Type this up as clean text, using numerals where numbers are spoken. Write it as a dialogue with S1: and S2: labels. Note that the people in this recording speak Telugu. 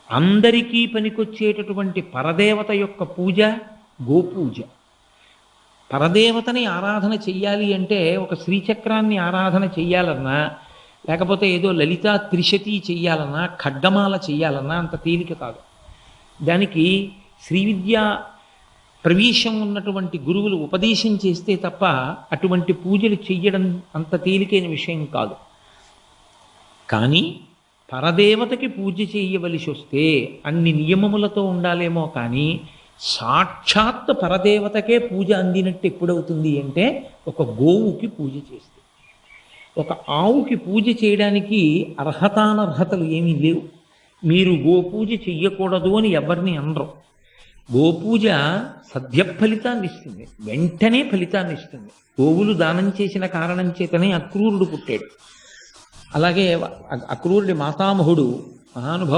S1: అందరికీ పనికొచ్చేటటువంటి పరదేవత యొక్క పూజ గోపూజ. పరదేవతని ఆరాధన చెయ్యాలి అంటే ఒక శ్రీచక్రాన్ని ఆరాధన చెయ్యాలన్నా, లేకపోతే ఏదో లలితా త్రిశతి చెయ్యాలన్నా, ఖడ్గమాల చెయ్యాలన్నా అంత తేలిక కాదు. దానికి శ్రీ విద్యా ప్రవేశం ఉన్నటువంటి గురువులు ఉపదేశం చేస్తే తప్ప అటువంటి పూజలు చెయ్యడం అంత తేలికైన విషయం కాదు. కానీ పరదేవతకి పూజ చేయవలసి వస్తే అన్ని నియమములతో ఉండాలేమో, కానీ సాక్షాత్ పరదేవతకే పూజ అందినట్టు ఎప్పుడవుతుంది అంటే ఒక గోవుకి పూజ చేస్తే. ఒక ఆవుకి పూజ చేయడానికి అర్హతానర్హతలు ఏమీ లేవు. మీరు గోపూజ చెయ్యకూడదు అని ఎవరిని అనరు. గోపూజ సద్య ఫలితాన్ని ఇస్తుంది, వెంటనే ఫలితాన్ని ఇస్తుంది. గోవులు దానం చేసిన కారణం చేతనే అక్రూరుడు పుట్టాడు. అలాగే అక్రూరుడి మాతామహుడు మహానుభావుడు